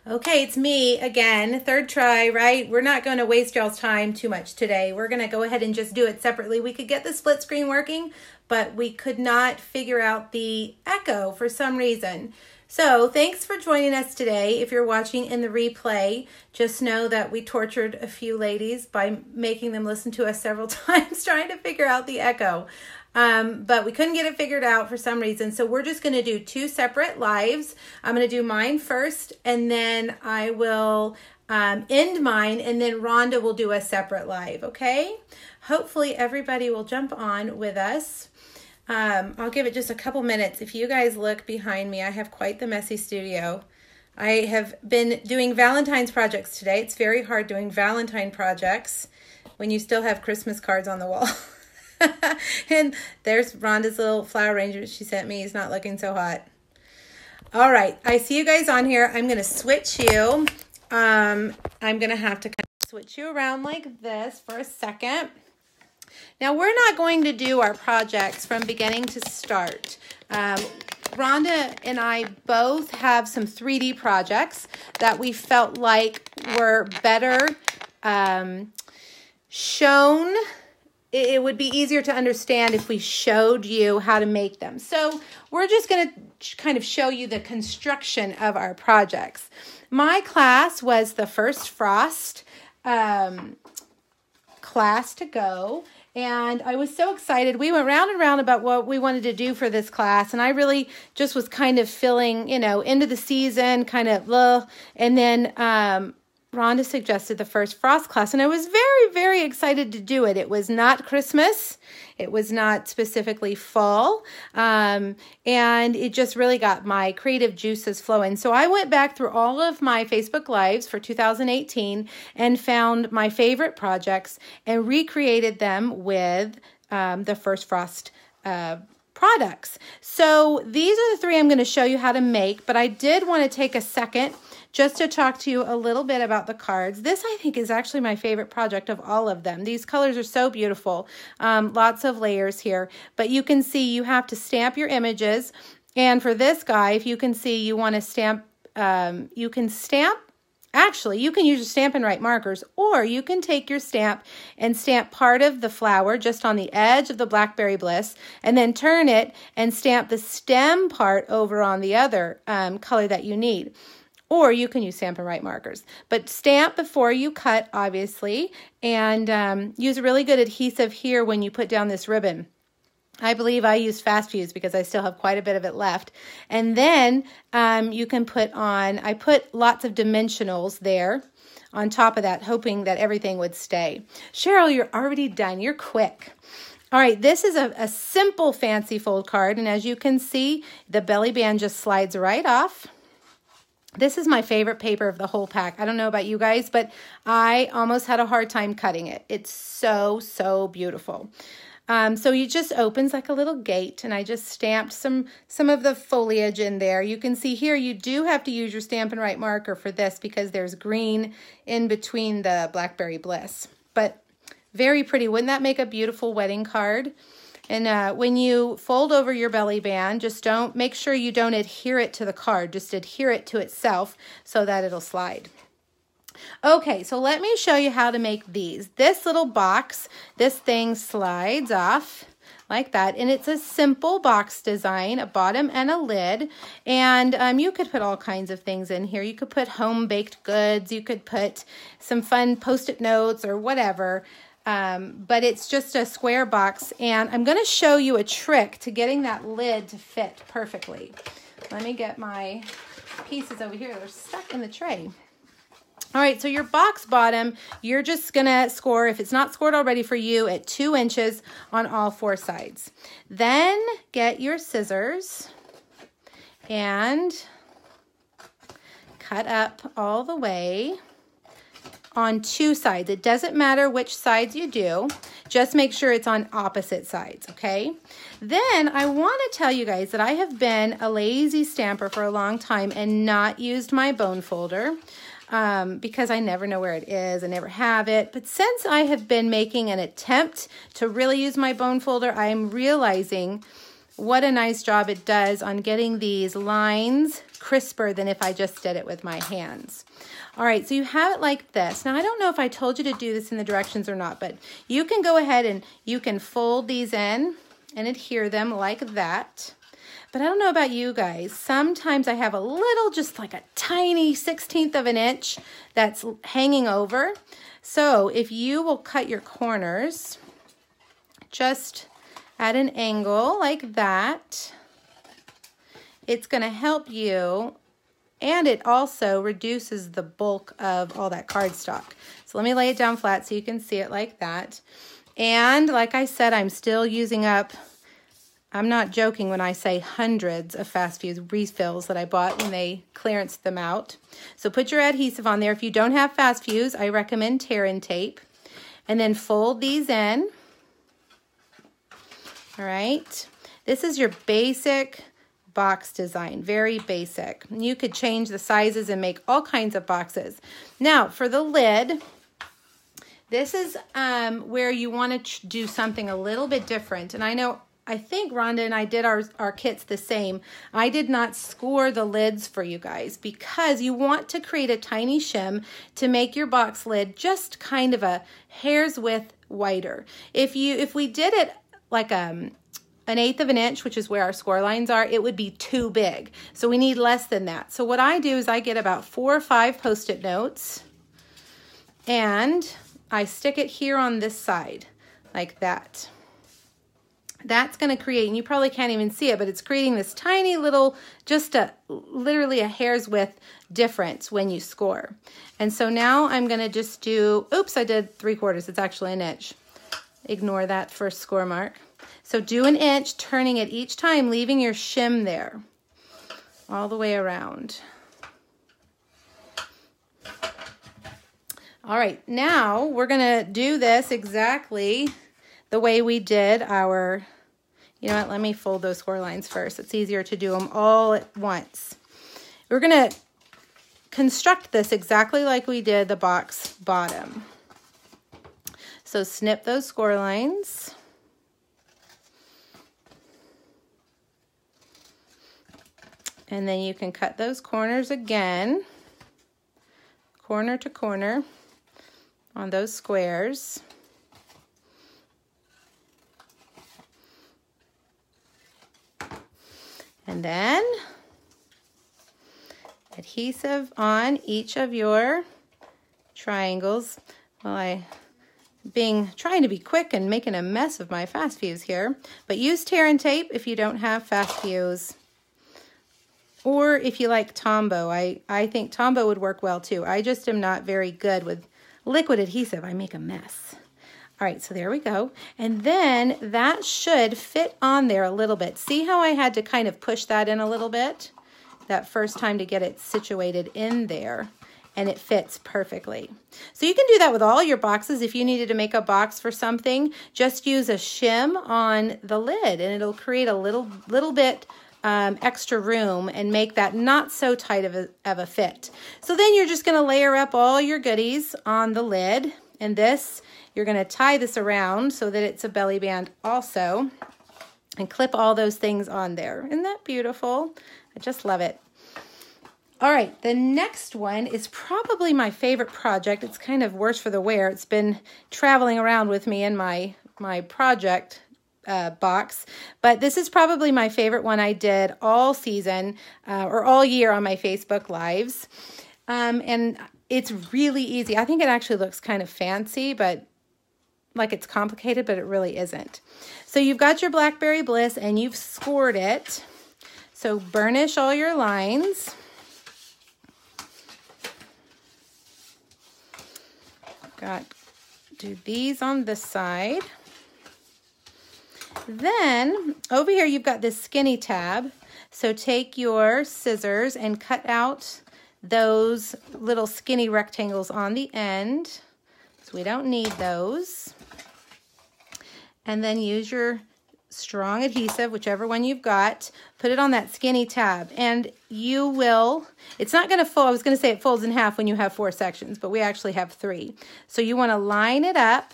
Okay, it's me again, third try, right? We're not going to waste y'all's time too much today. We're going to go ahead and just do it separately. We could get the split screen working, but we could not figure out the echo for some reason. So thanks for joining us today. If you're watching in the replay, just know that we tortured a few ladies by making them listen to us several times trying to figure out the echo. But we couldn't get it figured out for some reason. So we're just going to do two separate lives. I'm going to do mine first, and then I will end mine, and then Rhonda will do a separate live, okay? Hopefully everybody will jump on with us. I'll give it just a couple minutes. If you guys look behind me, I have quite the messy studio. I have been doing Valentine's projects today. It's very hard doing Valentine projects when you still have Christmas cards on the wall. And there's Rhonda's little flower arrangement she sent me. He's not looking so hot. All right, I see you guys on here. I'm going to switch you. I'm going to have to kind of switch you around like this for a second. Now, we're not going to do our projects from beginning to start. Rhonda and I both have some 3D projects that we felt like were better shown. It would be easier to understand if we showed you how to make them. So we're just going to kind of show you the construction of our projects. My class was the First Frost class to go. And I was so excited. We went round and round about what we wanted to do for this class. And I really just was kind of feeling, into the season, kind of, and then Rhonda suggested the First Frost class, and I was very, very excited to do it. It was not Christmas. It was not specifically fall, and it just really got my creative juices flowing. So I went back through all of my Facebook Lives for 2018 and found my favorite projects and recreated them with the First Frost products. So these are the three I'm going to show you how to make, but I did want to take a second just to talk to you a little bit about the cards. This, I think, is actually my favorite project of all of them. These colors are so beautiful. Lots of layers here. But you can see you have to stamp your images. And for this guy, if you can see, you want to stamp, actually, you can use your Stampin' Write markers, or you can take your stamp and stamp part of the flower just on the edge of the Blackberry Bliss, and then turn it and stamp the stem part over on the other color that you need. Or you can use Stampin' Write markers. But stamp before you cut, obviously, and use a really good adhesive here when you put down this ribbon. I believe I used Fast Fuse because I still have quite a bit of it left. And then you can put on, I put lots of dimensionals there on top of that, hoping that everything would stay. Cheryl, you're already done. You're quick. All right, this is a simple fancy fold card. And as you can see, the belly band just slides right off. This is my favorite paper of the whole pack. I don't know about you guys, but I almost had a hard time cutting it. It's so, so beautiful. So it just opens like a little gate, and I just stamped some of the foliage in there. You can see here you do have to use your Stampin' Write marker for this because there's green in between the Blackberry Bliss. But very pretty. Wouldn't that make a beautiful wedding card? And when you fold over your belly band, just make sure you don't adhere it to the card. Just adhere it to itself so that it'll slide. Okay, so let me show you how to make these. This little box, this thing slides off like that, and it's a simple box design, a bottom and a lid, and you could put all kinds of things in here. You could put home-baked goods, you could put some fun Post-it notes or whatever. But it's just a square box, and I'm going to show you a trick to getting that lid to fit perfectly. Let me get my pieces over here. They're stuck in the tray. All right, so your box bottom, you're just going to score, if it's not scored already for you, at 2 inches on all 4 sides. Then get your scissors and cut up all the way on 2 sides. It doesn't matter which sides you do. Just make sure it's on opposite sides, okay? Then I want to tell you guys that I have been a lazy stamper for a long time and not used my bone folder because I never know where it is. I never have it. But since I have been making an attempt to really use my bone folder, I'm realizing what a nice job it does on getting these lines crisper than if I just did it with my hands. All right, so you have it like this. Now, I don't know if I told you to do this in the directions or not, but you can go ahead and you can fold these in and adhere them like that. But I don't know about you guys. Sometimes I have a little, just like a tiny 1/16 of an inch that's hanging over. So if you will cut your corners just at an angle like that, it's going to help you, and it also reduces the bulk of all that cardstock. So let me lay it down flat so you can see it like that. And like I said, I'm still using up, I'm not joking when I say hundreds of Fast Fuse refills that I bought when they clearanced them out. So put your adhesive on there. If you don't have Fast Fuse, I recommend tear and tape. And then fold these in. All right. This is your basic box design, very basic. You could change the sizes and make all kinds of boxes. Now, for the lid, this is where you want to do something a little bit different. And I think Rhonda and I did our kits the same. I did not score the lids for you guys because you want to create a tiny shim to make your box lid just kind of a hair's width wider. If we did it like an 1/8 of an inch, which is where our score lines are, it would be too big. So we need less than that. So what I do is I get about 4 or 5 Post-it notes and I stick it here on this side like that. That's going to create, and you probably can't even see it, but it's creating this tiny little, just literally a hair's width difference when you score. And so now I'm going to just do, oops, I did 3/4. It's actually an inch. Ignore that first score mark. So do an inch, turning it each time, leaving your shim there all the way around. All right, now we're going to do this exactly the way we did our, you know what, let me fold those score lines first. It's easier to do them all at once. We're going to construct this exactly like we did the box bottom. So snip those score lines. And then you can cut those corners again, corner to corner on those squares. And then adhesive on each of your triangles. Well, trying to be quick and making a mess of my Fast Fuse here, but use tear and tape if you don't have Fast Fuse. Or if you like Tombow, I think Tombow would work well too. I just am not very good with liquid adhesive. I make a mess. All right, so there we go. And then that should fit on there a little bit. See how I had to kind of push that in a little bit? That first time to get it situated in there. And it fits perfectly. So you can do that with all your boxes. If you needed to make a box for something, just use a shim on the lid and it'll create a little bit extra room and make that not so tight of a fit. So then you're just going to layer up all your goodies on the lid, and this, you're going to tie this around so that it's a belly band also, and clip all those things on there. Isn't that beautiful? I just love it. All right, the next one is probably my favorite project. It's kind of worse for the wear. It's been traveling around with me in my project box, but this is probably my favorite one I did all season or all year on my Facebook Lives. And it's really easy. I think it actually looks kind of fancy, but like it's complicated, but it really isn't. So you've got your Blackberry Bliss and you've scored it. So burnish all your lines. Do these on this side. Then over here you've got this skinny tab. So take your scissors and cut out those little skinny rectangles on the end. So we don't need those. And then use your strong adhesive, whichever one you've got, put it on that skinny tab. And you will, it's not going to fold. I was going to say it folds in half when you have 4 sections, but we actually have 3. So you want to line it up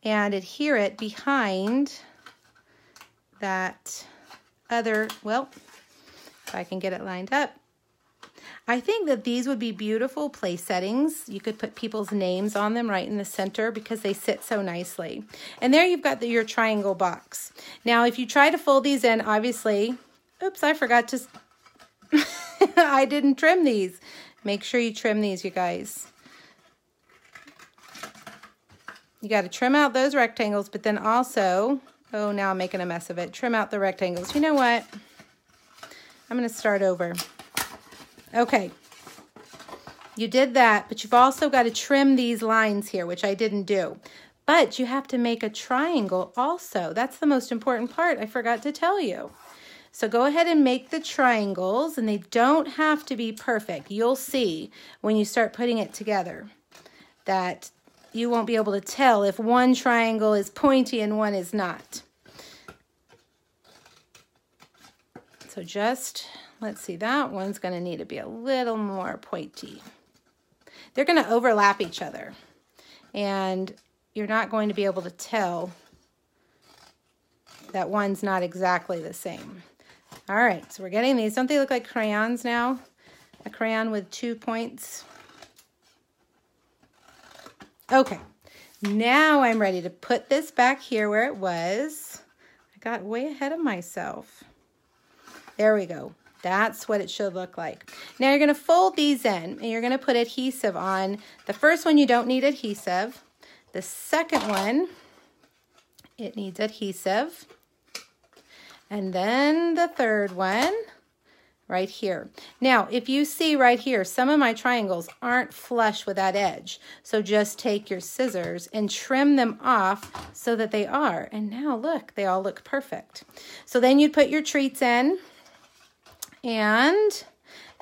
and adhere it behind that other, well, if I can get it lined up. I think that these would be beautiful place settings. You could put people's names on them right in the center because they sit so nicely. And there you've got your triangle box. Now, if you try to fold these in, obviously, oops, I forgot to, I didn't trim these. Make sure you trim these, you guys. You got to trim out those rectangles, but then also, oh, now I'm making a mess of it. Trim out the rectangles. You know what? I'm going to start over. Okay, you did that, but you've also got to trim these lines here, which I didn't do. But you have to make a triangle also. That's the most important part. I forgot to tell you. So go ahead and make the triangles, and they don't have to be perfect. You'll see when you start putting it together that you won't be able to tell if one triangle is pointy and one is not. So just, let's see, that one's going to need to be a little more pointy. They're going to overlap each other, and you're not going to be able to tell that one's not exactly the same. All right, so we're getting these. Don't they look like crayons now? A crayon with 2 points. Okay, now I'm ready to put this back here where it was. I got way ahead of myself. There we go. That's what it should look like. Now you're going to fold these in, and you're going to put adhesive on. The first one you don't need adhesive. The second one, it needs adhesive. And then the third one, right here. Now, if you see right here, some of my triangles aren't flush with that edge. So just take your scissors and trim them off so that they are. And now look, they all look perfect. So then you'd put your treats in. And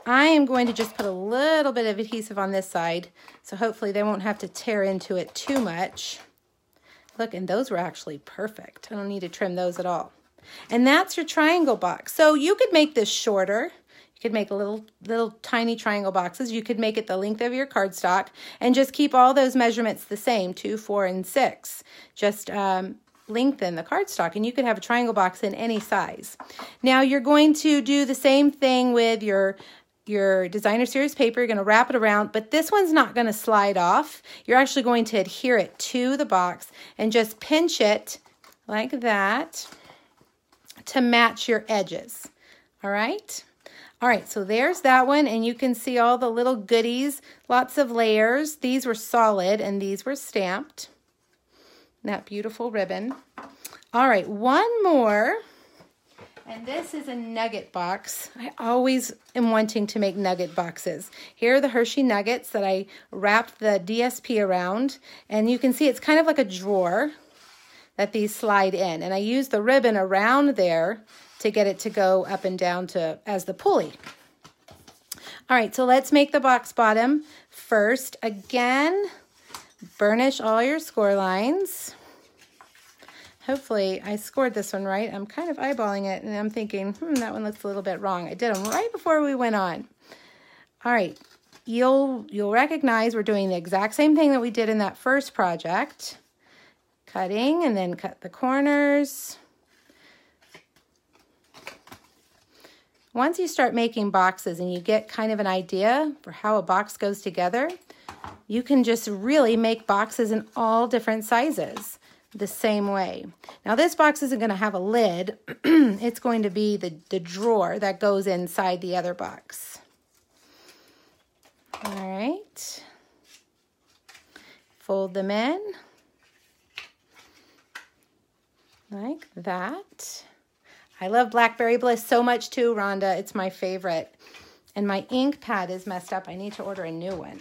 I am going to just put a little bit of adhesive on this side, so hopefully they won't have to tear into it too much. Look, and those were actually perfect. I don't need to trim those at all. And that's your triangle box. So you could make this shorter. You could make little tiny triangle boxes. You could make it the length of your cardstock and just keep all those measurements the same, 2, 4, and 6. Just lengthen the cardstock, and you could have a triangle box in any size. Now you're going to do the same thing with your designer series paper. You're going to wrap it around, but this one's not going to slide off. You're actually going to adhere it to the box and just pinch it like that to match your edges. All right? All right, so there's that one, and you can see all the little goodies, lots of layers. These were solid and these were stamped. That beautiful ribbon. All right, one more, and this is a nugget box. I always am wanting to make nugget boxes. Here are the Hershey Nuggets that I wrapped the DSP around, and you can see it's kind of like a drawer that these slide in, and I use the ribbon around there to get it to go up and down to as the pulley. All right, so let's make the box bottom. First, again, burnish all your score lines. Hopefully I scored this one right. I'm kind of eyeballing it and I'm thinking, that one looks a little bit wrong. I did them right before we went on. All right, you'll recognize we're doing the exact same thing that we did in that first project. Cutting and then cut the corners. Once you start making boxes and you get kind of an idea for how a box goes together, you can just really make boxes in all different sizes the same way. Now this box isn't going to have a lid. It's going to be the drawer that goes inside the other box. All right. Fold them in like that. I love Blackberry Bliss so much too, Rhonda. It's my favorite. And my ink pad is messed up. I need to order a new one.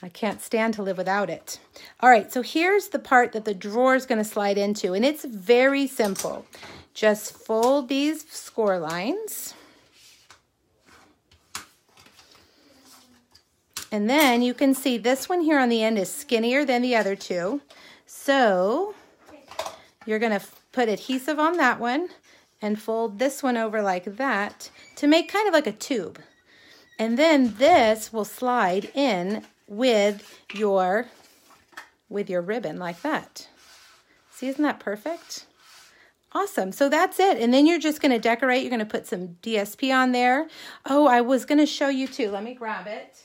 I can't stand to live without it. All right, so here's the part that the drawer is going to slide into, and it's very simple. Just fold these score lines. And then you can see this one here on the end is skinnier than the other two. So you're going to put adhesive on that one and fold this one over like that to make kind of like a tube. And then this will slide in with your ribbon like that. See, isn't that perfect? Awesome. So that's it. And then you're just going to decorate. You're going to put some DSP on there. Oh, I was going to show you too. Let me grab it.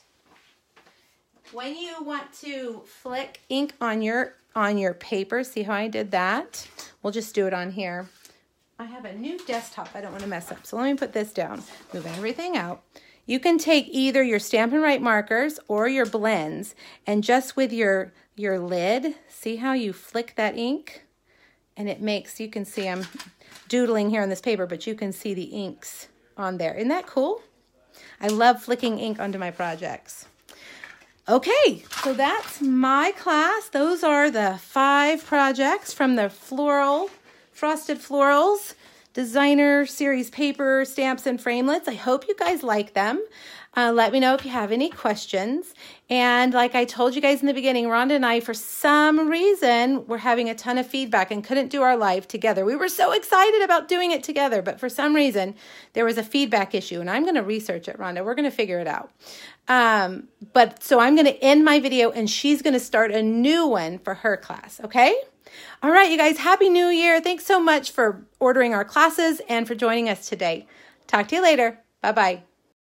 When you want to flick ink on your paper, see how I did that? We'll just do it on here. I have a new desktop I don't want to mess up. So let me put this down. Move everything out. You can take either your Stampin' Write markers or your blends, and just with your lid, see how you flick that ink? And it makes, you can see I'm doodling here on this paper, but you can see the inks on there. Isn't that cool? I love flicking ink onto my projects. Okay, so that's my class. Those are the 5 projects from the Frosted Florals Designer Series paper, stamps, and framelits. I hope you guys like them. Let me know if you have any questions. And like I told you guys in the beginning, Rhonda and I, for some reason, were having a ton of feedback and couldn't do our live together. We were so excited about doing it together, but for some reason, there was a feedback issue. And I'm going to research it, Rhonda. We're going to figure it out. So I'm going to end my video, and she's going to start a new one for her class, okay? All right, you guys, Happy New Year. Thanks so much for ordering our classes and for joining us today. Talk to you later. Bye-bye.